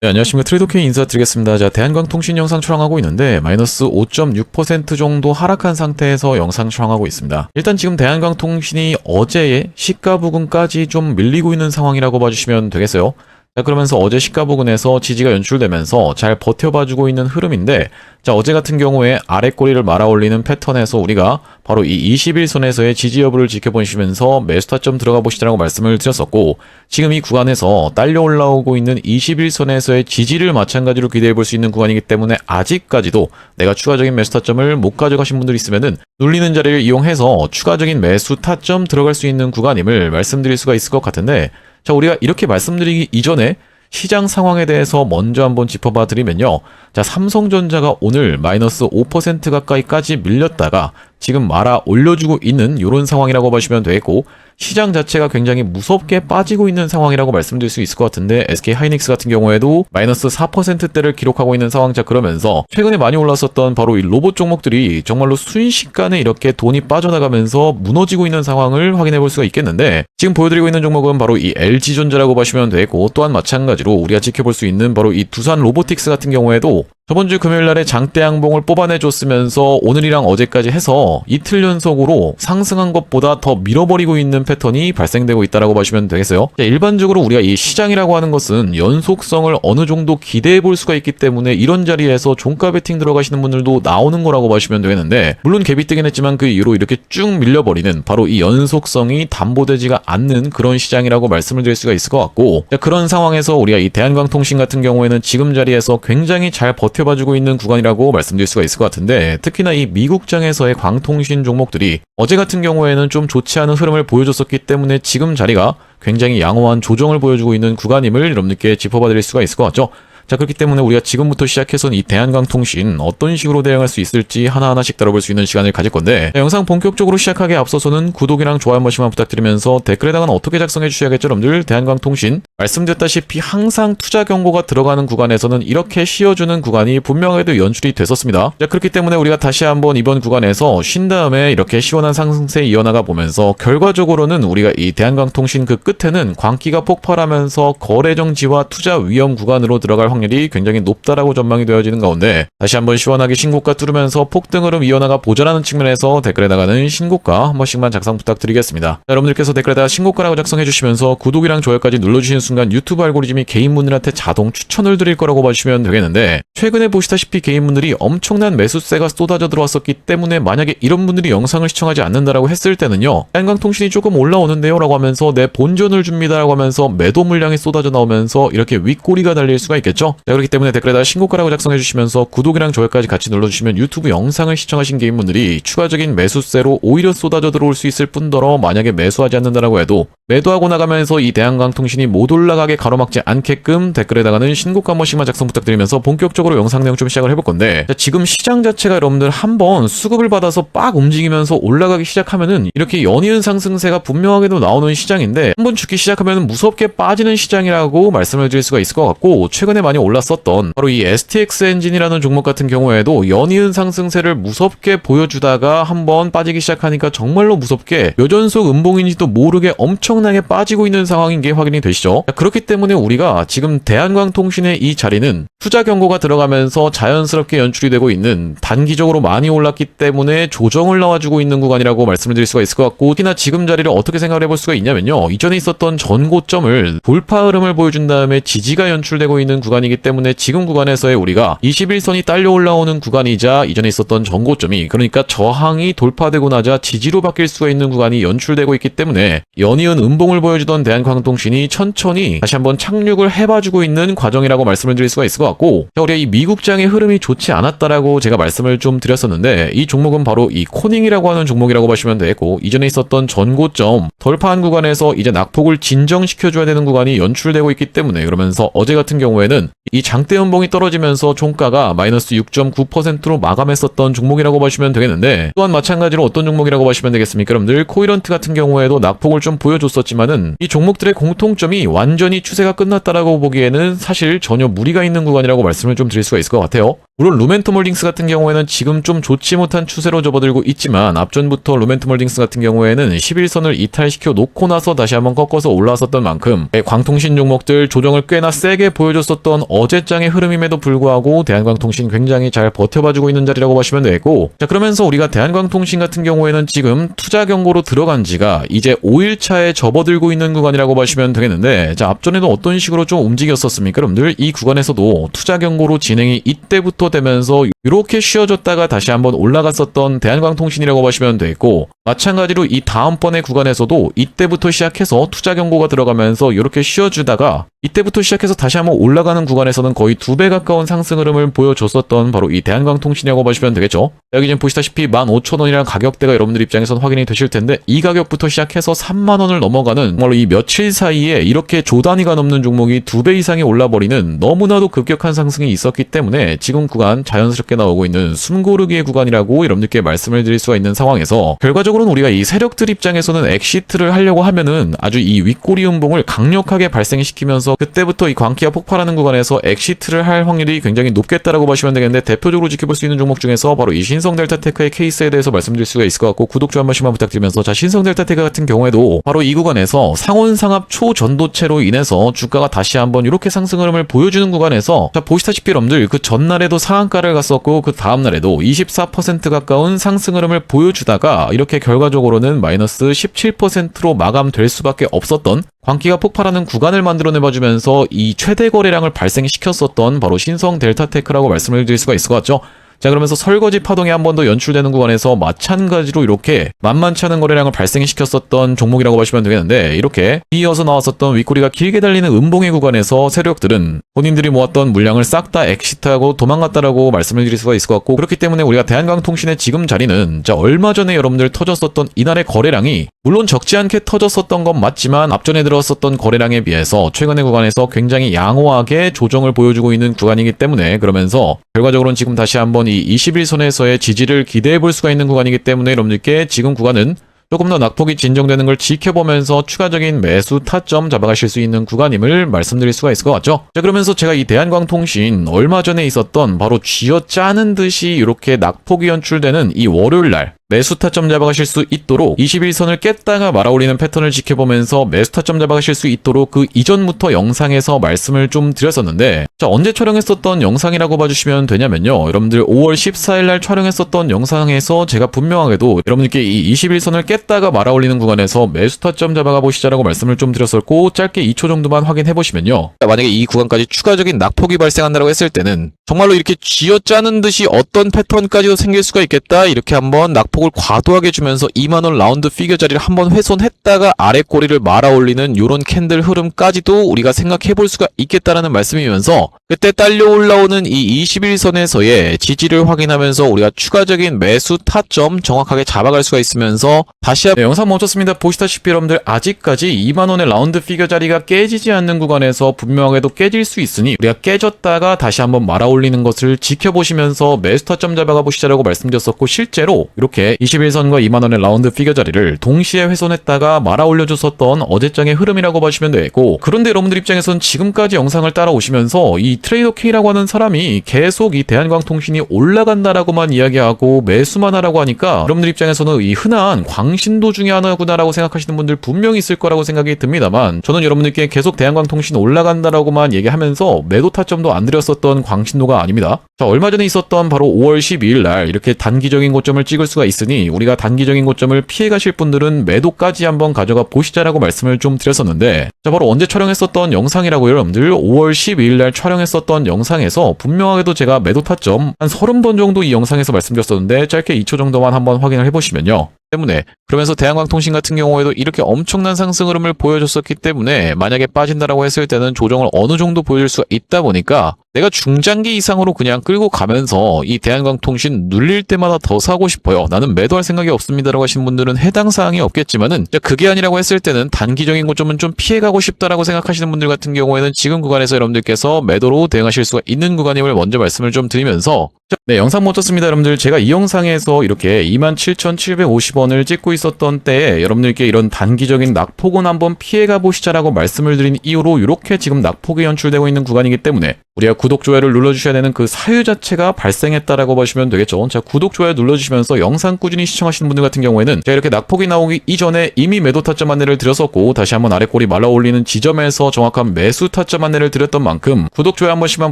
네, 안녕하십니까. 트레이더K 인사드리겠습니다. 자, 대한광통신 영상 촬영하고 있는데 마이너스 5.6% 정도 하락한 상태에서 영상 촬영하고 있습니다. 일단 지금 대한광통신이 어제의 시가 부근까지 좀 밀리고 있는 상황이라고 봐주시면 되겠어요. 자, 그러면서 어제 시가 부근에서 지지가 연출되면서 잘 버텨봐주고 있는 흐름인데, 자, 어제 같은 경우에 아래 꼬리를 말아 올리는 패턴에서 우리가 바로 이 21선에서의 지지 여부를 지켜보시면서 매수 타점 들어가 보시라고 말씀을 드렸었고, 지금 이 구간에서 딸려 올라오고 있는 21선에서의 지지를 마찬가지로 기대해 볼 수 있는 구간이기 때문에 아직까지도 내가 추가적인 매수 타점을 못 가져가신 분들이 있으면은 눌리는 자리를 이용해서 추가적인 매수 타점 들어갈 수 있는 구간임을 말씀드릴 수가 있을 것 같은데, 자, 우리가 이렇게 말씀드리기 이전에 시장 상황에 대해서 먼저 한번 짚어봐 드리면요. 자, 삼성전자가 오늘 마이너스 5% 가까이까지 밀렸다가 지금 말아 올려주고 있는 이런 상황이라고 보시면 되겠고, 시장 자체가 굉장히 무섭게 빠지고 있는 상황이라고 말씀드릴 수 있을 것 같은데, SK하이닉스 같은 경우에도 마이너스 4%대를 기록하고 있는 상황. 자, 그러면서 최근에 많이 올랐었던 바로 이 로봇 종목들이 정말로 순식간에 이렇게 돈이 빠져나가면서 무너지고 있는 상황을 확인해 볼 수가 있겠는데, 지금 보여드리고 있는 종목은 바로 이 LG전자라고 보시면 되고, 또한 마찬가지로 우리가 지켜볼 수 있는 바로 이 두산 로보틱스 같은 경우에도 저번 주 금요일 날에 장대 양봉을 뽑아내줬으면서 오늘이랑 어제까지 해서 이틀 연속으로 상승한 것보다 더 밀어버리고 있는 패턴이 발생되고 있다라고 보시면 되겠어요. 일반적으로 우리가 이 시장이라고 하는 것은 연속성을 어느 정도 기대해 볼 수가 있기 때문에 이런 자리에서 종가 베팅 들어가시는 분들도 나오는 거라고 보시면 되겠는데, 물론 갭이 뜨긴 했지만 그 이후로 이렇게 쭉 밀려버리는 바로 이 연속성이 담보되지가 않는 그런 시장이라고 말씀을 드릴 수가 있을 것 같고, 그런 상황에서 우리가 이 대한광통신 같은 경우에는 지금 자리에서 굉장히 잘 버텨봐주고 있는 구간이라고 말씀드릴 수가 있을 것 같은데, 특히나 이 미국장에서의 광통신 종목들이 어제 같은 경우에는 좀 좋지 않은 흐름을 보여줬었기 때문에 지금 자리가 굉장히 양호한 조정을 보여주고 있는 구간임을 여러분들께 짚어봐 드릴 수가 있을 것 같죠. 자, 그렇기 때문에 우리가 지금부터 시작해서는 이 대한광통신 어떤 식으로 대응할 수 있을지 하나하나씩 다뤄볼 수 있는 시간을 가질 건데, 자, 영상 본격적으로 시작하기에 앞서서는 구독이랑 좋아요 한 번씩만 부탁드리면서 댓글에다가는 어떻게 작성해 주셔야겠죠, 여러분들. 대한광통신 말씀드렸다시피 항상 투자 경고가 들어가는 구간에서는 이렇게 씌워주는 구간이 분명하게도 연출이 됐었습니다. 자, 그렇기 때문에 우리가 다시 한번 이번 구간에서 쉰 다음에 이렇게 시원한 상승세 이어나가 보면서 결과적으로는 우리가 이 대한광통신 그 끝에는 광기가 폭발하면서 거래 정지와 투자 위험 구간으로 들어갈 확률이 굉장히 높다라고 전망이 되어지는 가운데, 다시 한번 시원하게 신고가 뚫으면서 폭등 흐름 이어나가 보전하는 측면에서 댓글에다가는 신고가 한 번씩만 작성 부탁드리겠습니다. 자, 여러분들께서 댓글에다가 신고가라고 작성해 주시면서 구독이랑 좋아요까지 눌러주시는 순간 유튜브 알고리즘이 개인분들한테 자동 추천을 드릴 거라고 봐주시면 되겠는데, 최근에 보시다시피 개인분들이 엄청난 매수세가 쏟아져 들어왔었기 때문에 만약에 이런 분들이 영상을 시청하지 않는다라고 했을 때는요, 대한광통신이 조금 올라오는데요 라고 하면서 내 본전을 줍니다 라고 하면서 매도 물량이 쏟아져 나오면서 이렇게 윗꼬리가 달릴 수가 있겠죠. 자, 그렇기 때문에 댓글에다가 신고가라고 작성해 주시면서 구독이랑 좋아요까지 같이 눌러주시면 유튜브 영상을 시청하신 개인분들이 추가적인 매수세로 오히려 쏟아져 들어올 수 있을 뿐더러, 만약에 매수하지 않는다라고 해도 매도하고 나가면서 이 대한광통신이 못 올라가게 가로막지 않게끔 댓글에다가는 신고가 한 번씩만 작성 부탁드리면서 본격적으로 영상 내용 좀 시작을 해볼 건데, 자, 지금 시장 자체가 여러분들 한번 수급을 받아서 빡 움직이면서 올라가기 시작하면은 이렇게 연이은 상승세가 분명하게도 나오는 시장인데, 한번 죽기 시작하면 무섭게 빠지는 시장이라고 말씀을 드릴 수가 있을 것 같고, 최근에 많이 올랐었던 바로 이 STX 엔진이라는 종목 같은 경우에도 연이은 상승세를 무섭게 보여주다가 한번 빠지기 시작하니까 정말로 무섭게 몇 연속 음봉인지도 모르게 엄청나게 빠지고 있는 상황인 게 확인이 되시죠. 자, 그렇기 때문에 우리가 지금 대한광통신의 이 자리는 투자 경고가 들어가면서 자연스럽게 연출이 되고 있는, 단기적으로 많이 올랐기 때문에 조정을 나와주고 있는 구간이라고 말씀을 드릴 수가 있을 것 같고, 특히나 지금 자리를 어떻게 생각을 해볼 수가 있냐면요, 이전에 있었던 전고점을 돌파 흐름을 보여준 다음에 지지가 연출되고 있는 구간이기 때문에 지금 구간에서의 우리가 21선이 딸려 올라오는 구간이자 이전에 있었던 전고점이, 그러니까 저항이 돌파되고 나자 지지로 바뀔 수가 있는 구간이 연출되고 있기 때문에 연이은 음봉을 보여주던 대한광통신이 천천히 다시 한번 착륙을 해봐주고 있는 과정이라고 말씀을 드릴 수가 있을 것 같고, 우리가 이 미국장의 흐름이 좋지 않았다라고 제가 말씀을 좀 드렸었는데, 이 종목은 바로 이 코닝이라고 하는 종목이라고 보시면 되겠고, 이전에 있었던 전고점 돌파한 구간에서 이제 낙폭을 진정시켜줘야 되는 구간이 연출되고 있기 때문에, 그러면서 어제 같은 경우에는 이 장대 연봉이 떨어지면서 종가가 마이너스 6.9%로 마감했었던 종목이라고 보시면 되겠는데, 또한 마찬가지로 어떤 종목이라고 보시면 되겠습니까? 여러분들 코이런트 같은 경우에도 낙폭을 좀 보여줬었지만은 이 종목들의 공통점이 완전히 추세가 끝났다라고 보기에는 사실 전혀 무리가 있는 구간이라고 말씀을 좀 드릴 수가 있을 것 같아요. 물론 루멘텀홀딩스 같은 경우에는 지금 좀 좋지 못한 추세로 접어들고 있지만 앞전부터 루멘텀홀딩스 같은 경우에는 11선을 이탈시켜 놓고 나서 다시 한번 꺾어서 올라왔었던 만큼 광통신 종목들 조정을 꽤나 세게 보여줬었던 어제장의 흐름임에도 불구하고 대한광통신 굉장히 잘 버텨봐주고 있는 자리라고 보시면 되겠고, 자 그러면서 우리가 대한광통신 같은 경우에는 지금 투자 경고로 들어간 지가 이제 5일차에 접어들고 있는 구간이라고 보시면 되겠는데, 자 앞전에도 어떤 식으로 좀 움직였었습니까? 여러분들 이 구간에서도 투자 경고로 진행이 이때부터 되면서 이렇게 쉬어졌다가 다시 한번 올라갔었던 대한광통신이라고 보시면 되겠고, 마찬가지로 이 다음번의 구간에서도 이때부터 시작해서 투자 경고가 들어가면서 이렇게 쉬어주다가 이때부터 시작해서 다시 한번 올라가는 구간에서는 거의 2배 가까운 상승 흐름을 보여줬었던 바로 이 대한광통신이라고 보시면 되겠죠. 여기 지금 보시다시피 15,000원이라는 가격대가 여러분들 입장에서는 확인이 되실 텐데, 이 가격부터 시작해서 30,000원을 넘어가는 정말로 이 며칠 사이에 이렇게 조 단위가 넘는 종목이 2배 이상이 올라버리는 너무나도 급격한 상승이 있었기 때문에 지금 구간 자연스럽게 나오고 있는 숨고르기의 구간이라고 여러분들께 말씀을 드릴 수가 있는 상황에서, 결과적으로는 우리가 이 세력들 입장에서는 엑시트를 하려고 하면은 아주 이 윗꼬리 음봉을 강력하게 발생시키면서 그때부터 이 광기가 폭발하는 구간에서 엑시트를 할 확률이 굉장히 높겠다라고 보시면 되겠는데, 대표적으로 지켜볼 수 있는 종목 중에서 바로 이 신성델타테크의 케이스에 대해서 말씀드릴 수가 있을 것 같고, 구독 좀 한 번씩만 부탁드리면서, 자 신성델타테크 같은 경우에도 바로 이 구간에서 상온상압 초전도체로 인해서 주가가 다시 한번 이렇게 상승 흐름을 보여주는 구간에서, 자 보시다시피 여러분들 그 전날에도 상한가를 갔었고 그 다음날에도 24% 가까운 상승 흐름을 보여주다가 이렇게 결과적으로는 마이너스 17%로 마감될 수밖에 없었던 광기가 폭발하는 구간을 만들어내봐주면서 이 최대 거래량을 발생시켰었던 바로 신성 델타테크라고 말씀을 드릴 수가 있을 것 같죠. 자 그러면서 설거지 파동이 한 번 더 연출되는 구간에서 마찬가지로 이렇게 만만치 않은 거래량을 발생시켰었던 종목이라고 보시면 되겠는데, 이렇게 이어서 나왔었던 윗꼬리가 길게 달리는 음봉의 구간에서 세력들은 본인들이 모았던 물량을 싹 다 엑시트하고 도망갔다라고 말씀을 드릴 수가 있을 것 같고, 그렇기 때문에 우리가 대한광통신의 지금 자리는, 자 얼마 전에 여러분들 터졌었던 이날의 거래량이 물론 적지 않게 터졌었던 건 맞지만 앞전에 들어왔었던 거래량에 비해서 최근의 구간에서 굉장히 양호하게 조정을 보여주고 있는 구간이기 때문에, 그러면서 결과적으로는 지금 다시 한번 이 21선에서의 지지를 기대해 볼 수가 있는 구간이기 때문에 여러분들께 지금 구간은 조금 더 낙폭이 진정되는 걸 지켜보면서 추가적인 매수 타점 잡아가실 수 있는 구간임을 말씀드릴 수가 있을 것 같죠. 자 그러면서 제가 이 대한광통신 얼마 전에 있었던 바로 쥐어짜는 듯이 이렇게 낙폭이 연출되는 이 월요일날 매수 타점 잡아가실 수 있도록 21선을 깼다가 말아올리는 패턴을 지켜보면서 매수 타점 잡아가실 수 있도록 그 이전부터 영상에서 말씀을 좀 드렸었는데, 자 언제 촬영했었던 영상이라고 봐주시면 되냐면요, 여러분들 5월 14일날 촬영했었던 영상에서 제가 분명하게도 여러분들께 이 21선을 깼다가 말아올리는 구간에서 매수 타점 잡아가 보시자라고 말씀을 좀 드렸었고, 짧게 2초 정도만 확인해보시면요, 만약에 이 구간까지 추가적인 낙폭이 발생한다고 했을 때는 정말로 이렇게 쥐어짜는 듯이 어떤 패턴까지도 생길 수가 있겠다, 이렇게 한번 낙폭을 과도하게 주면서 2만원 라운드 피겨 자리를 한번 훼손했다가 아래 꼬리를 말아올리는 요런 캔들 흐름까지도 우리가 생각해 볼 수가 있겠다라는 말씀이면서, 그때 딸려 올라오는 이 21선에서의 지지를 확인하면서 우리가 추가적인 매수 타점 정확하게 잡아갈 수가 있으면서 다시 한번 영상 멈췄습니다. 보시다시피 여러분들 아직까지 2만원의 라운드 피겨 자리가 깨지지 않는 구간에서 분명하게도 깨질 수 있으니 우리가 깨졌다가 다시 한번 말아올리는 것을 지켜보시면서 매수 타점 잡아가 보시자라고 말씀드렸었고, 실제로 이렇게 21선과 2만원의 라운드 피겨 자리를 동시에 훼손했다가 말아올려줬었던 어제장의 흐름이라고 보시면 되고, 그런데 여러분들 입장에선 지금까지 영상을 따라오시면서 이 트레이더 K라고 하는 사람이 계속 이 대한광통신이 올라간다라고만 이야기하고 매수만 하라고 하니까 여러분들 입장에서는 이 흔한 광신도 중에 하나구나라고 생각하시는 분들 분명히 있을 거라고 생각이 듭니다만, 저는 여러분들께 계속 대한광통신 올라간다라고만 얘기하면서 매도 타점도 안 드렸었던 광신도가 아닙니다. 자 얼마 전에 있었던 바로 5월 12일 날 이렇게 단기적인 고점을 찍을 수가 있으니 우리가 단기적인 고점을 피해 가실 분들은 매도까지 한번 가져가 보시자라고 말씀을 좀 드렸었는데, 자 바로 언제 촬영했었던 영상이라고요, 여러분들 5월 12일 날 촬영했었던 영상에서 분명하게도 제가 매도 타점 한 30번 정도 이 영상에서 말씀드렸었는데, 짧게 2초 정도만 한번 확인을 해보시면요, 때문에 그러면서 대한광통신 같은 경우에도 이렇게 엄청난 상승 흐름을 보여줬었기 때문에 만약에 빠진다라고 했을 때는 조정을 어느 정도 보여줄 수가 있다 보니까 내가 중장기 이상으로 그냥 끌고 가면서 이 대한광통신 눌릴 때마다 더 사고 싶어요, 나는 매도할 생각이 없습니다라고 하신 분들은 해당 사항이 없겠지만은, 그게 아니라고 했을 때는 단기적인 고점은 좀 피해가고 싶다라고 생각하시는 분들 같은 경우에는 지금 구간에서 여러분들께서 매도로 대응하실 수가 있는 구간임을 먼저 말씀을 좀 드리면서, 네 영상 멈췄습니다. 여러분들 제가 이 영상에서 이렇게 27,750원을 찍고 있었던 때에 여러분들께 이런 단기적인 낙폭은 한번 피해가 보시자라고 말씀을 드린 이후로 이렇게 지금 낙폭이 연출되고 있는 구간이기 때문에 우리가 구독, 좋아요를 눌러주셔야 되는 그 사유 자체가 발생했다라고 보시면 되겠죠. 자, 구독, 좋아요 눌러주시면서 영상 꾸준히 시청하시는 분들 같은 경우에는 제가 이렇게 낙폭이 나오기 이전에 이미 매도 타점 안내를 드렸었고, 다시 한번 아래 꼬리 말아 올리는 지점에서 정확한 매수 타점 안내를 드렸던 만큼 구독, 좋아요 한 번씩만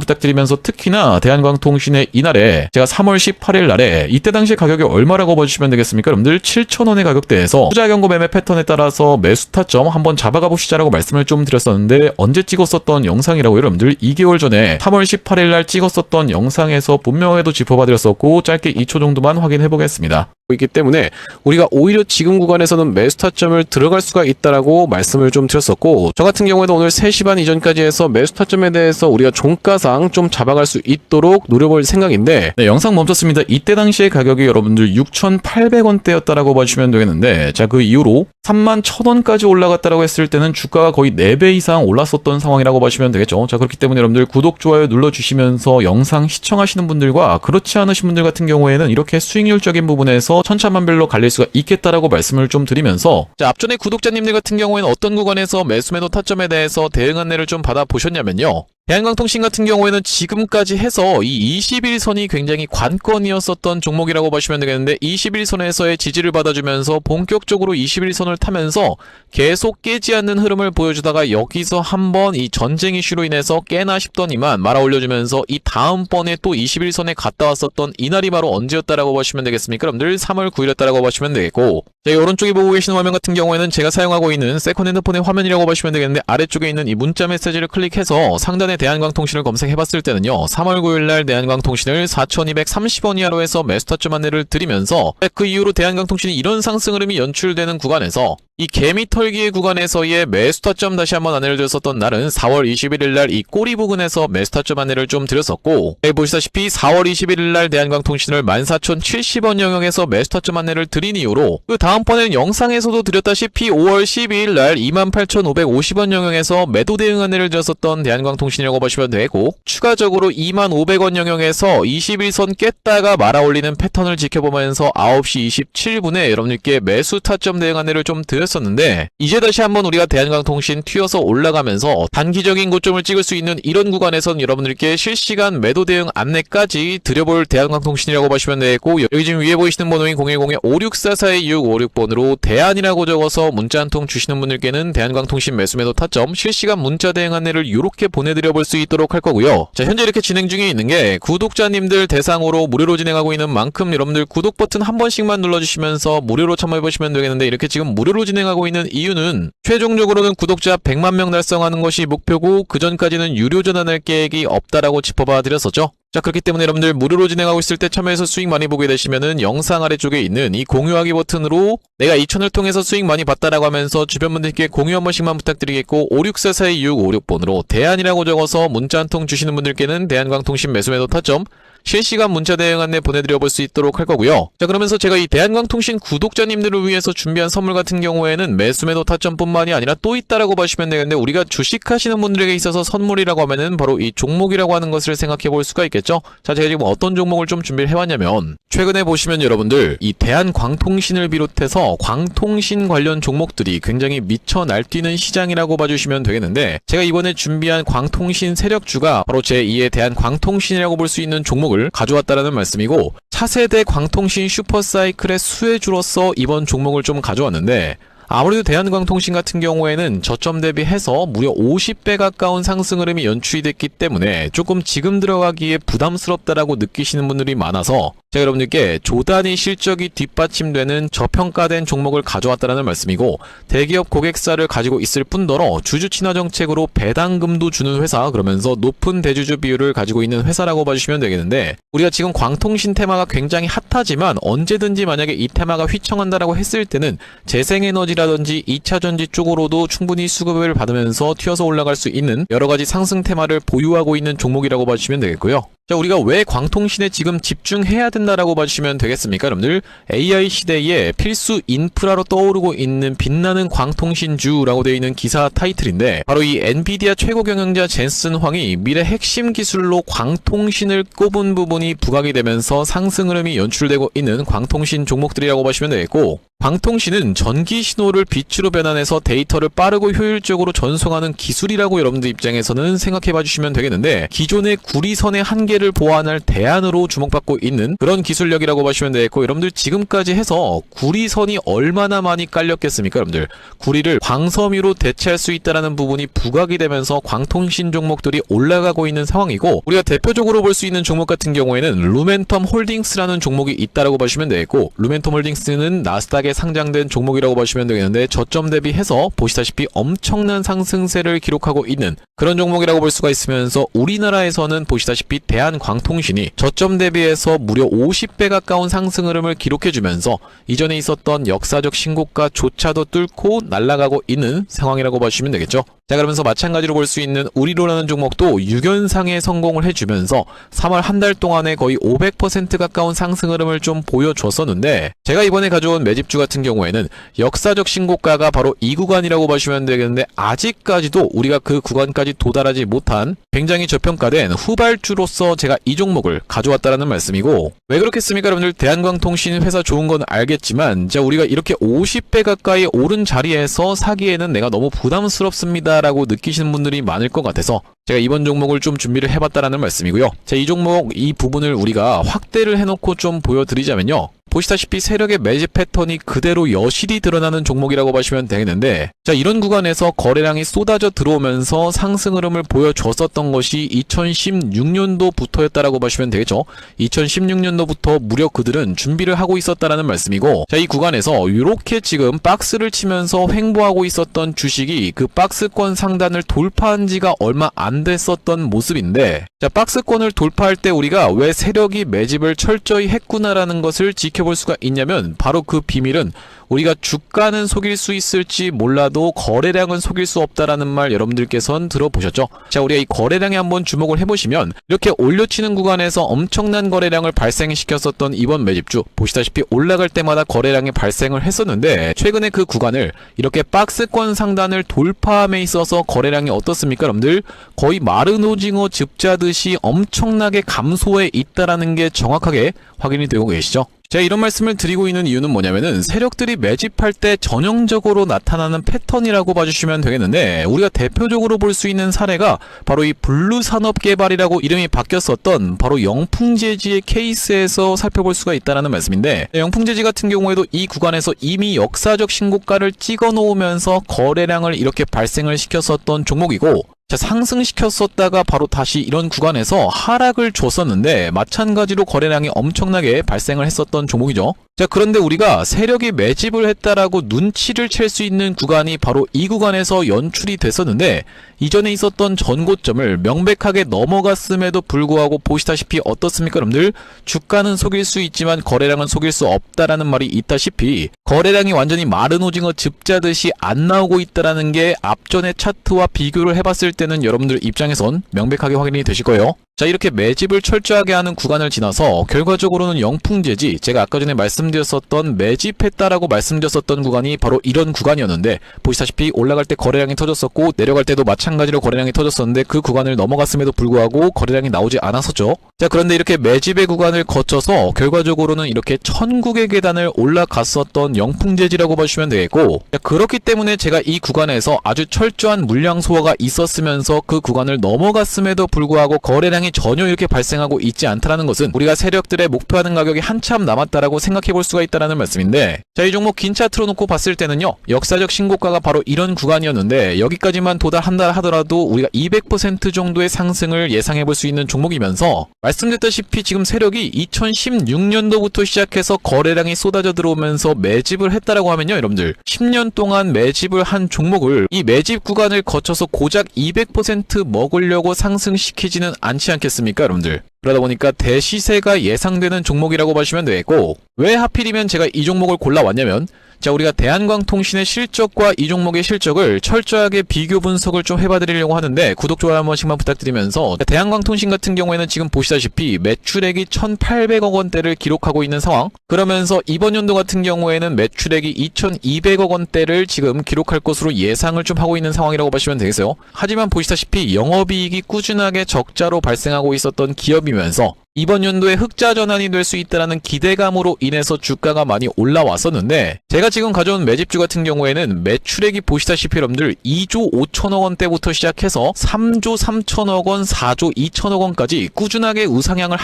부탁드리면서, 특히나 대한광통신의 이날에 제가 3월 18일 날에 이때 당시 가격이 얼마라고 봐주시면 되겠습니까? 여러분들 7,000원의 가격대에서 투자 경고 매매 패턴에 따라서 매수 타점 한번 잡아가 보시자라고 말씀을 좀 드렸었는데, 언제 찍었었던 영상이라고 여러분들 2개월 전에 3월 18일 날 찍었었던 영상에서 분명히도 짚어봐드렸었고, 짧게 2초 정도만 확인해 보겠습니다. 있기 때문에 우리가 오히려 지금 구간에서는 매수 타점을 들어갈 수가 있다라고 말씀을 좀 드렸었고, 저 같은 경우에도 오늘 3시 반 이전까지 해서 매수 타점에 대해서 우리가 종가상 좀 잡아갈 수 있도록 노려볼 생각인데, 네, 영상 멈췄습니다. 이때 당시의 가격이 여러분들 6,800원대였다라고 봐주시면 되겠는데, 자, 그 이후로 31,000원까지 올라갔다라고 했을 때는 주가가 거의 4배 이상 올랐었던 상황이라고 보시면 되겠죠. 자, 그렇기 때문에 여러분들 구독, 좋아요 눌러주시면서 영상 시청하시는 분들과 그렇지 않으신 분들 같은 경우에는 이렇게 수익률적인 부분에서 천차만별로 갈릴 수가 있겠다라고 말씀을 좀 드리면서, 자, 앞전에 구독자님들 같은 경우에는 어떤 구간에서 매수 매도 타점에 대해서 대응 안내를 좀 받아보셨냐면요, 대한광통신 같은 경우에는 지금까지 해서 이 21선이 굉장히 관건이었었던 종목이라고 보시면 되겠는데, 21선에서의 지지를 받아주면서 본격적으로 21선을 타면서 계속 깨지 않는 흐름을 보여주다가 여기서 한번 이 전쟁 이슈로 인해서 깨나 싶더니만 말아 올려주면서 이 다음번에 또 21선에 갔다 왔었던 이날이 바로 언제였다라고 보시면 되겠습니까? 여러분들 3월 9일이었다라고 보시면 되겠고, 자, 오른쪽에 보고 계시는 화면 같은 경우에는 제가 사용하고 있는 세컨 핸드폰의 화면이라고 보시면 되겠는데, 아래쪽에 있는 이 문자 메시지를 클릭해서 상단에 대한광통신을 검색해봤을 때는요, 3월 9일날 대한광통신을 4,230원 이하로 해서 매수 타점 안내를 드리면서, 그 이후로 대한광통신이 이런 상승 흐름이 연출되는 구간에서 이 개미털기의 구간에서의 매수 타점 다시 한번 안내를 드렸었던 날은 4월 21일날 이 꼬리 부근에서 매수 타점 안내를 좀 드렸었고, 여기 보시다시피 4월 21일날 대한광통신을 14,070원 영역에서 매수 타점 안내를 드린 이후로, 그 다음번에는 영상에서도 드렸다시피 5월 12일날 28,550원 영역에서 매도 대응 안내를 드렸었던 대한광통신이라고 보시면 되고, 추가적으로 25,000원 영역에서 21선 깼다가 말아 올리는 패턴을 지켜보면서 9시 27분에 여러분들께 매수 타점 대응 안내를 좀 드렸었는데, 이제 다시 한번 우리가 대한광통신 튀어서 올라가면서 단기적인 고점을 찍을 수 있는 이런 구간에선 여러분들께 실시간 매도 대응 안내까지 드려볼 대한광통신이라고 보시면 되고, 여기 지금 위에 보이시는 번호인 010-5644-2656번으로 대안이라고 적어서 문자 한 통 주시는 분들께는 대한광통신 매수 매도 타점 실시간 문자 대응 안내를 이렇게 보내드려 볼 수 있도록 할 거고요. 자, 현재 이렇게 진행 중에 있는 게 구독자님들 대상으로 무료로 진행하고 있는 만큼 여러분들 구독 버튼 한 번씩만 눌러주시면서 무료로 참여해보시면 되겠는데, 이렇게 지금 무료로 진행하고 있는 이유는 최종적으로는 구독자 100만 명 달성하는 것이 목표고, 그 전까지는 유료 전환할 계획이 없다라고 짚어봐 드렸었죠. 자, 그렇기 때문에 여러분들 무료로 진행하고 있을 때 참여해서 수익 많이 보게 되시면은 영상 아래쪽에 있는 이 공유하기 버튼으로 내가 이 채널 통해서 수익 많이 봤다라고 하면서 주변 분들께 공유 한 번씩만 부탁드리겠고, 56442-656번으로 대안이라고 적어서 문자 한 통 주시는 분들께는 대한광통신 매수 매도 타점 실시간 문자 대응 안내 보내드려 볼 수 있도록 할 거고요. 자, 그러면서 제가 이 대한광통신 구독자님들을 위해서 준비한 선물 같은 경우에는 매수 매도 타점뿐만이 아니라 또 있다라고 보시면 되겠는데, 우리가 주식하시는 분들에게 있어서 선물이라고 하면은 바로 이 종목이라고 하는 것을 생각해 볼 수가 있겠죠. 자, 제가 지금 어떤 종목을 좀 준비를 해왔냐면, 최근에 보시면 여러분들 이 대한광통신을 비롯해서 광통신 관련 종목들이 굉장히 미쳐 날뛰는 시장이라고 봐주시면 되겠는데, 제가 이번에 준비한 광통신 세력주가 바로 제2의 대한광통신이라고 볼 수 있는 종목을 가져왔다라는 말씀이고, 차세대 광통신 슈퍼사이클의 수혜주로서 이번 종목을 좀 가져왔는데, 아무래도 대한광통신 같은 경우에는 저점 대비해서 무려 50배 가까운 상승 흐름이 연출이 됐기 때문에 조금 지금 들어가기에 부담스럽다라고 느끼시는 분들이 많아서 제가 여러분들께 조단위 실적이 뒷받침되는 저평가된 종목을 가져왔다는 말씀이고, 대기업 고객사를 가지고 있을 뿐더러 주주 친화 정책으로 배당금도 주는 회사, 그러면서 높은 대주주 비율을 가지고 있는 회사라고 봐주시면 되겠는데, 우리가 지금 광통신 테마가 굉장히 핫하지만 언제든지 만약에 이 테마가 휘청한다라고 했을 때는 재생에너지라든지 2차전지 쪽으로도 충분히 수급을 받으면서 튀어서 올라갈 수 있는 여러가지 상승 테마를 보유하고 있는 종목이라고 봐주시면 되겠고요. 자, 우리가 왜 광통신에 지금 집중해야 된다라고 봐주시면 되겠습니까, 여러분들? AI 시대에 필수 인프라로 떠오르고 있는 빛나는 광통신주라고 되어 있는 기사 타이틀인데, 바로 이 엔비디아 최고 경영자 젠슨 황이 미래 핵심 기술로 광통신을 꼽은 부분이 부각이 되면서 상승 흐름이 연출되고 있는 광통신 종목들이라고 보시면 되겠고, 광통신은 전기 신호를 빛으로 변환해서 데이터를 빠르고 효율적으로 전송하는 기술이라고 여러분들 입장에서는 생각해 봐주시면 되겠는데, 기존의 구리선의 한계를 보완할 대안으로 주목받고 있는 그런 기술력이라고 보시면 되겠고, 여러분들 지금까지 해서 구리선이 얼마나 많이 깔렸겠습니까, 여러분들? 구리를 광섬유로 대체할 수 있다는 부분이 부각이 되면서 광통신 종목들이 올라가고 있는 상황이고, 우리가 대표적으로 볼 수 있는 종목 같은 경우에는 루멘텀 홀딩스라는 종목이 있다라고 보시면 되겠고, 루멘텀 홀딩스는 나스닥에 상장된 종목이라고 보시면 되겠는데, 저점 대비해서 보시다시피 엄청난 상승세를 기록하고 있는 그런 종목이라고 볼 수가 있으면서, 우리나라에서는 보시다시피 대한광통신이 저점 대비해서 무려 50배 가까운 상승 흐름을 기록해주면서 이전에 있었던 역사적 신고가조차도 뚫고 날아가고 있는 상황이라고 보시면 되겠죠. 자, 그러면서 마찬가지로 볼 수 있는 우리로라는 종목도 6연상에 성공을 해주면서 3월 한 달 동안에 거의 500% 가까운 상승 흐름을 좀 보여줬었는데, 제가 이번에 가져온 매집주 같은 경우에는 역사적 신고가가 바로 이 구간이라고 보시면 되겠는데, 아직까지도 우리가 그 구간까지 도달하지 못한 굉장히 저평가된 후발주로서 제가 이 종목을 가져왔다라는 말씀이고, 왜 그렇겠습니까, 여러분들? 대한광통신 회사 좋은 건 알겠지만, 자, 우리가 이렇게 50배 가까이 오른 자리에서 사기에는 내가 너무 부담스럽습니다 라고 느끼시는 분들이 많을 것 같아서 제가 이번 종목을 좀 준비를 해봤다라는 말씀이고요. 자, 이 종목 이 부분을 우리가 확대를 해놓고 좀 보여드리자면요, 보시다시피 세력의 매집 패턴이 그대로 여실히 드러나는 종목이라고 보시면 되겠는데, 자, 이런 구간에서 거래량이 쏟아져 들어오면서 상승 흐름을 보여줬었던 것이 2016년도부터였다라고 보시면 되겠죠. 2016년도부터 무려 그들은 준비를 하고 있었다라는 말씀이고, 자, 이 구간에서 이렇게 지금 박스를 치면서 횡보하고 있었던 주식이 그 박스권 상단을 돌파한 지가 얼마 안 됐었던 모습인데, 자, 박스권을 돌파할 때 우리가 왜 세력이 매집을 철저히 했구나라는 것을 지켜볼 수가 있냐면, 바로 그 비밀은 우리가 주가는 속일 수 있을지 몰라도 거래량은 속일 수 없다라는 말 여러분들께서는 들어보셨죠? 자, 우리가 이 거래량에 한번 주목을 해보시면, 이렇게 올려치는 구간에서 엄청난 거래량을 발생시켰었던 이번 매집주, 보시다시피 올라갈 때마다 거래량이 발생을 했었는데, 최근에 그 구간을 이렇게 박스권 상단을 돌파함에 있어서 거래량이 어떻습니까, 여러분들? 거의 마른 오징어 즙자듯이 엄청나게 감소해 있다라는 게 정확하게 확인이 되고 계시죠? 제가 이런 말씀을 드리고 있는 이유는 뭐냐면은, 세력들이 매집할 때 전형적으로 나타나는 패턴이라고 봐주시면 되겠는데, 우리가 대표적으로 볼 수 있는 사례가 바로 이 블루산업개발이라고 이름이 바뀌었었던 바로 영풍재지의 케이스에서 살펴볼 수가 있다는 말씀인데, 영풍재지 같은 경우에도 이 구간에서 이미 역사적 신고가를 찍어 놓으면서 거래량을 이렇게 발생을 시켰었던 종목이고, 자, 상승시켰었다가 바로 다시 이런 구간에서 하락을 줬었는데, 마찬가지로 거래량이 엄청나게 발생을 했었던 종목이죠. 자, 그런데 우리가 세력이 매집을 했다라고 눈치를 챌 수 있는 구간이 바로 이 구간에서 연출이 됐었는데, 이전에 있었던 전고점을 명백하게 넘어갔음에도 불구하고 보시다시피 어떻습니까, 여러분들? 주가는 속일 수 있지만 거래량은 속일 수 없다라는 말이 있다시피, 거래량이 완전히 마른 오징어 즙자듯이 안 나오고 있다라는 게 앞전의 차트와 비교를 해봤을 때는 여러분들 입장에선 명백하게 확인이 되실 거예요. 자, 이렇게 매집을 철저하게 하는 구간을 지나서 결과적으로는 영풍재지, 제가 아까 전에 말씀드렸었던 매집했다라고 말씀드렸었던 구간이 바로 이런 구간이었는데, 보시다시피 올라갈 때 거래량이 터졌었고 내려갈 때도 마찬가지로 거래량이 터졌었는데, 그 구간을 넘어갔음에도 불구하고 거래량이 나오지 않았었죠. 자, 그런데 이렇게 매집의 구간을 거쳐서 결과적으로는 이렇게 천국의 계단을 올라갔었던 영풍재지라고 보시면 되겠고, 자, 그렇기 때문에 제가 이 구간에서 아주 철저한 물량 소화가 있었으면서 그 구간을 넘어갔음에도 불구하고 거래량이 전혀 이렇게 발생하고 있지 않다라는 것은, 우리가 세력들의 목표하는 가격이 한참 남았다라고 생각해 볼 수가 있다라는 말씀인데, 자, 이 종목 긴 차트로 놓고 봤을 때는요, 역사적 신고가가 바로 이런 구간이었는데, 여기까지만 도달한다 하더라도 우리가 200% 정도의 상승을 예상해 볼 수 있는 종목이면서, 말씀드렸다시피 지금 세력이 2016년도부터 시작해서 거래량이 쏟아져 들어오면서 매집을 했다라고 하면요, 여러분들 10년 동안 매집을 한 종목을 이 매집 구간을 거쳐서 고작 200% 먹으려고 상승시키지는 않지 않겠습니까, 여러분들? 그러다 보니까 대시세가 예상되는 종목이라고 보시면 되겠고, 왜 하필이면 제가 이 종목을 골라왔냐면, 자, 우리가 대한광통신의 실적과 이 종목의 실적을 철저하게 비교 분석을 좀 해봐드리려고 하는데, 구독, 좋아요 한 번씩만 부탁드리면서, 대한광통신 같은 경우에는 지금 보시다시피 매출액이 1,800억 원대를 기록하고 있는 상황, 그러면서 이번 연도 같은 경우에는 매출액이 2,200억 원대를 지금 기록할 것으로 예상을 좀 하고 있는 상황이라고 보시면 되겠어요. 하지만 보시다시피 영업이익이 꾸준하게 적자로 발생하고 있었던 기업이면서, 이번 연도에 흑자 전환이 될 수 있다는 기대감으로 인해서 주가가 많이 올라왔었는데, 제가 지금 가져온 매집주 같은 경우에는 매출액이 보시다시피 여러분들 2조 5천억 원대부터 시작해서 3조 3천억 원, 4조 2천억 원까지 꾸준하게 우상향을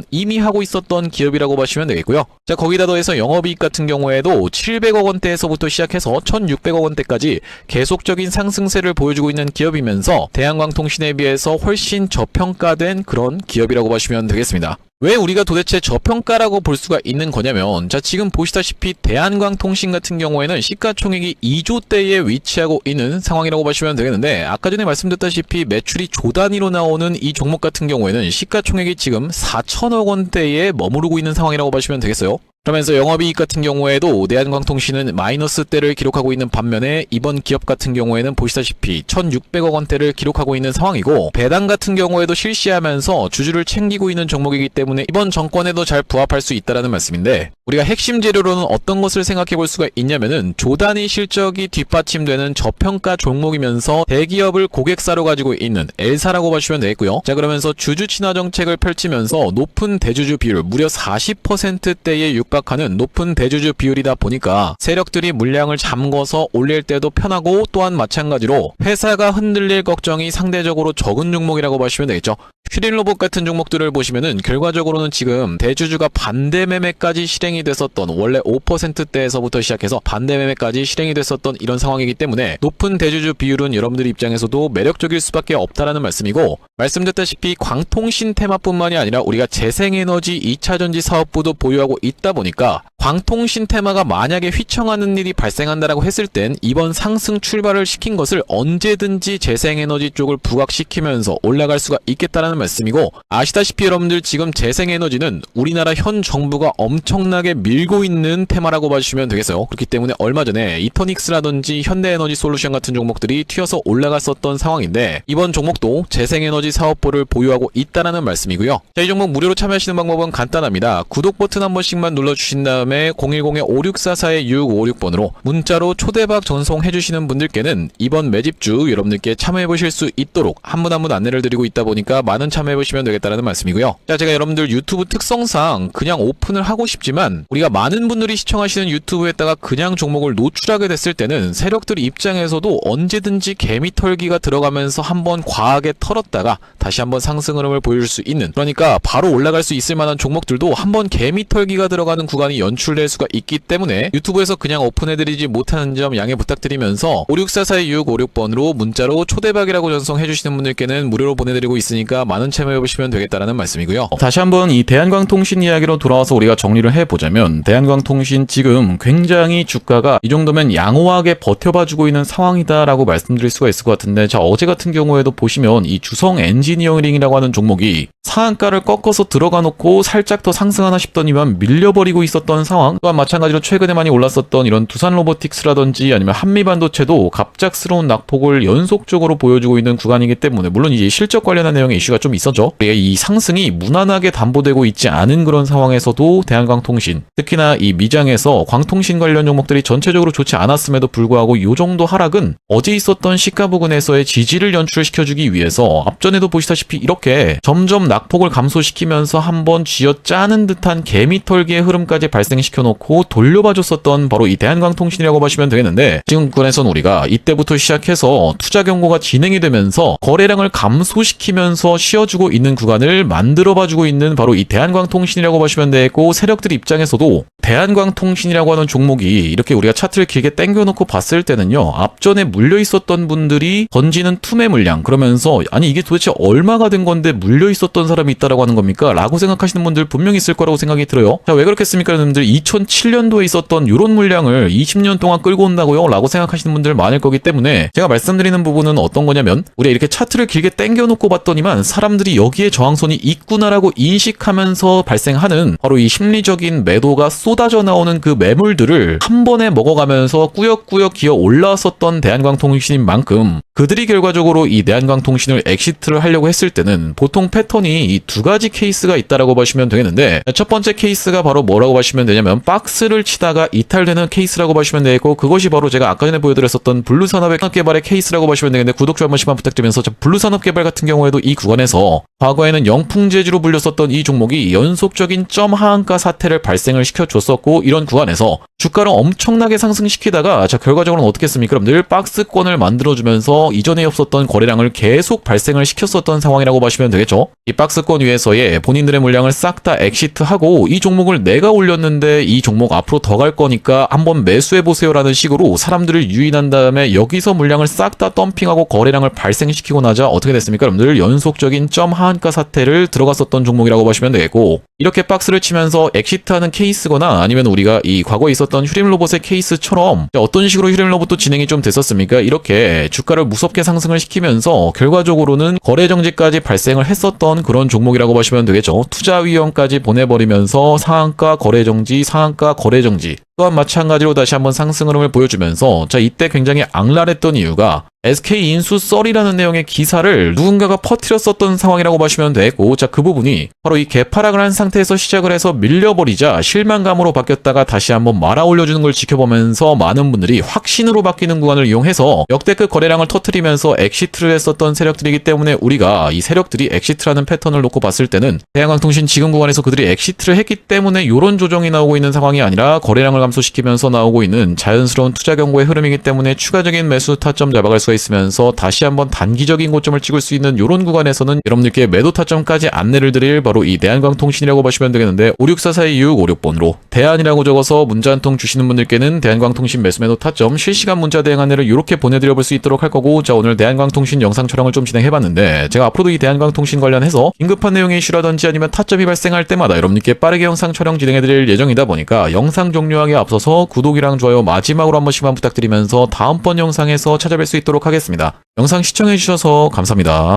이미 하고 있었던 기업이라고 보시면 되겠고요. 자, 거기다 더해서 영업이익 같은 경우에도 700억 원대에서부터 시작해서 1,600억 원대까지 계속적인 상승세를 보여주고 있는 기업이면서 대한광통신에 비해서 훨씬 저평가된 그런 기업이라고 보시면 되겠습니다. 왜 우리가 도대체 저평가라고 볼 수가 있는 거냐면, 자, 지금 보시다시피 대한광통신 같은 경우에는 시가총액이 2조대에 위치하고 있는 상황이라고 보시면 되겠는데, 아까 전에 말씀드렸다시피 매출이 조 단위로 나오는 이 종목 같은 경우에는 시가총액이 지금 4천억 원대에 머무르고 있는 상황이라고 보시면 되겠어요. 그러면서 영업이익 같은 경우에도 대한광통신은 마이너스대를 기록하고 있는 반면에 이번 기업 같은 경우에는 보시다시피 1,600억 원대를 기록하고 있는 상황이고, 배당 같은 경우에도 실시하면서 주주를 챙기고 있는 종목이기 때문에 이번 정권에도 잘 부합할 수 있다라는 말씀인데, 우리가 핵심 재료로는 어떤 것을 생각해 볼 수가 있냐면은 조단위 실적이 뒷받침되는 저평가 종목이면서 대기업을 고객사로 가지고 있는 L사라고 보시면 되겠고요. 자, 그러면서 주주 친화 정책을 펼치면서 높은 대주주 비율, 무려 40%대에 육박하는 높은 대주주 비율이다 보니까 세력들이 물량을 잠궈서 올릴 때도 편하고, 또한 마찬가지로 회사가 흔들릴 걱정이 상대적으로 적은 종목이라고 보시면 되겠죠. 슈린로봇 같은 종목들을 보시면은 결과적으로는 지금 대주주가 반대 매매까지 실행이 됐었던, 원래 5%대에서부터 시작해서 반대 매매까지 실행이 됐었던 이런 상황이기 때문에 높은 대주주 비율은 여러분들 입장에서도 매력적일 수밖에 없다라는 말씀이고, 말씀드렸다시피 광통신 테마뿐만이 아니라 우리가 재생에너지 2차전지 사업부도 보유하고 있다 보니까 광통신 테마가 만약에 휘청하는 일이 발생한다라고 했을 땐 이번 상승 출발을 시킨 것을 언제든지 재생에너지 쪽을 부각시키면서 올라갈 수가 있겠다라는 말씀이고, 아시다시피 여러분들 지금 재생에너지는 우리나라 현 정부가 엄청나게 밀고 있는 테마라고 봐주시면 되겠어요. 그렇기 때문에 얼마 전에 이터닉스라든지 현대에너지 솔루션 같은 종목들이 튀어서 올라갔었던 상황인데, 이번 종목도 재생에너지 사업부를 보유하고 있다라는 말씀이고요. 자, 이 종목 무료로 참여하시는 방법은 간단합니다. 구독 버튼 한 번씩만 눌러주신 다음에 010-5644-6556번으로 문자로 초대박 전송해주시는 분들께는 이번 매집주 여러분들께 참여해보실 수 있도록 한 분 한 분 안내를 드리고 있다 보니까 많은 참여해보시면 되겠다는 말씀이고요. 자, 제가 여러분들 유튜브 특성상 그냥 오픈을 하고 싶지만, 우리가 많은 분들이 시청하시는 유튜브에다가 그냥 종목을 노출하게 됐을 때는 세력들 입장에서도 언제든지 개미털기가 들어가면서 한번 과하게 털었다가 다시 한번 상승 흐름을 보여줄 수 있는, 그러니까 바로 올라갈 수 있을 만한 종목들도 한번 개미털기가 들어가는 구간이 연출될 수가 있기 때문에 유튜브에서 그냥 오픈해드리지 못하는 점 양해 부탁드리면서 564-4656번으로 문자로 초대박이라고 전송해주시는 분들께는 무료로 보내드리고 있으니까 많은 참여해보시면 되겠다라는 말씀이고요. 다시 한번 이 대한광통신 이야기로 돌아와서 우리가 정리를 해보자면, 대한광통신 지금 굉장히 주가가 이 정도면 양호하게 버텨봐주고 있는 상황이다라고 말씀드릴 수가 있을 것 같은데, 자, 어제 같은 경우에도 보시면 이 주성 엔지니어링이라고 하는 종목이 상한가를 꺾어서 들어가 놓고 살짝 더 상승하나 싶더니만 밀려버리고 있었던 상황, 또한 마찬가지로 최근에 많이 올랐었던 이런 두산 로보틱스라든지 아니면 한미반도체도 갑작스러운 낙폭을 연속적으로 보여주고 있는 구간이기 때문에, 물론 이제 실적 관련한 내용의 이슈가 좀 있었죠. 이 상승이 무난하게 담보되고 있지 않은 그런 상황에서도 대한광통신, 특히나 이 미장에서 광통신 관련 종목들이 전체적으로 좋지 않았음에도 불구하고 이 정도 하락은 어제 있었던 시가 부근에서의 지지를 연출시켜주기 위해서 앞전에도 보시다시피 이렇게 점점 낙폭을 감소시키면서 한번 쥐어짜는 듯한 개미털기의 흐름까지 발생시켜놓고 돌려봐줬었던 바로 이 대한광통신이라고 보시면 되겠는데, 지금 구간에서는 우리가 이때부터 시작해서 투자 경고가 진행이 되면서 거래량을 감소시키면서 쉬어주고 있는 구간을 만들어봐주고 있는 바로 이 대한광통신이라고 보시면 되고, 세력들 입장에서도 대한광통신이라고 하는 종목이 이렇게 우리가 차트를 길게 당겨놓고 봤을 때는요, 앞전에 물려 있었던 분들이 던지는 투매 물량, 그러면서 아니 이게 도대체 얼마가 된 건데 물려 있었던 사람이 있다라고 하는 겁니까? 라고 생각하시는 분들 분명히 있을 거라고 생각이 들어요. 자, 왜 그렇겠습니까, 여러분들? 2007년도에 있었던 이런 물량을 20년 동안 끌고 온다고요? 라고 생각하시는 분들 많을 거기 때문에 제가 말씀드리는 부분은 어떤 거냐면, 우리가 이렇게 차트를 길게 당겨놓고 봤더니만 사람들이 여기에 저항선이 있구나라고 인식하면서 발생하는 바로 이 심리적인 매도가 쏟아져 나오는 그 매물들을 한 번에 먹어가면서 꾸역꾸역 기어 올라왔었던 대한광통신인 만큼, 그들이 결과적으로 이 대한광통신을 엑시트를 하려고 했을 때는 보통 패턴이 이 두 가지 케이스가 있다라고 보시면 되겠는데, 첫 번째 케이스가 바로 뭐라고 보시면 되냐면 박스를 치다가 이탈되는 케이스라고 보시면 되겠고, 그것이 바로 제가 아까 전에 보여드렸었던 블루산업의 산업개발의 케이스라고 보시면 되겠는데, 구독 좀 한 번씩만 부탁드리면서, 블루산업개발 같은 경우에도 이 구간에서 과거에는 영풍재주로 불렸었던 이 종목이 연속적인 점 하한가 사태를 발생을 시켜줬었고, 이런 구간에서 주가를 엄청나게 상승시키다가 자 결과적으로는 어떻게 했습니까? 그럼 늘 박스권을 만들어주면서 이전에 없었던 거래량을 계속 발생을 시켰었던 상황이라고 보시면 되겠죠. 이 박스권 위에서의 본인들의 물량을 싹 다 엑시트하고, 이 종목을 내가 올렸는데 이 종목 앞으로 더 갈 거니까 한번 매수해보세요 라는 식으로 사람들을 유인한 다음에 여기서 물량을 싹 다 덤핑하고 거래량을 발생시키고 나자 어떻게 됐습니까? 여러분들 연속적인 점 하한가 사태를 들어갔었던 종목이라고 보시면 되겠고, 이렇게 박스를 치면서 엑시트하는 케이스거나 아니면 우리가 이 과거에 있었던 휴림로봇의 케이스처럼 어떤 식으로 휴림로봇도 진행이 좀 됐었습니까? 이렇게 주가를 무섭게 상승을 시키면서 결과적으로는 거래정지까지 발생을 했었던 그런 종목이라고 보시면 되겠죠. 투자 위험까지 보내버리면서 상한가 거래정지, 상한가 거래정지, 또한 마찬가지로 다시 한번 상승 흐름을 보여주면서, 자 이때 굉장히 악랄했던 이유가 SK 인수 썰이라는 내용의 기사를 누군가가 퍼뜨렸었던 상황이라고 보시면 되고, 자 그 부분이 바로 이 개파락을 한 상태에서 시작을 해서 밀려버리자 실망감으로 바뀌었다가 다시 한번 말아 올려주는 걸 지켜보면서 많은 분들이 확신으로 바뀌는 구간을 이용해서 역대급 거래량을 터뜨리면서 엑시트를 했었던 세력들이기 때문에, 우리가 이 세력들이 엑시트라는 패턴을 놓고 봤을 때는 대한광통신 지금 구간에서 그들이 엑시트를 했기 때문에 이런 조정이 나오고 있는 상황이 아니라 거래량을 감소시키면서 나오고 있는 자연스러운 투자 경고의 흐름이기 때문에 추가적인 매수 타점 잡아갈 수가 있으면서 다시 한번 단기적인 고점을 찍을 수 있는 이런 구간에서는 여러분들께 매도 타점까지 안내를 드릴 바로 이 대한광통신이라고 보시면 되겠는데, 56442656번으로 대한이라고 적어서 문자 한 통 주시는 분들께는 대한광통신 매수 매도 타점 실시간 문자 대행 안내를 이렇게 보내드려 볼 수 있도록 할 거고, 자 오늘 대한광통신 영상 촬영을 좀 진행해봤는데, 제가 앞으로도 이 대한광통신 관련해서 긴급한 내용의 이슈라든지 아니면 타점이 발생할 때마다 여러분들께 빠르게 영상 촬영 진행해드릴 예정이다 보니까 영상 종료하기에 앞서서 구독이랑 좋아요 마지막으로 한 번씩만 부탁드리면서 다음번 영상에서 찾아뵐 수 있도록 하겠습니다. 영상 시청해주셔서 감사합니다.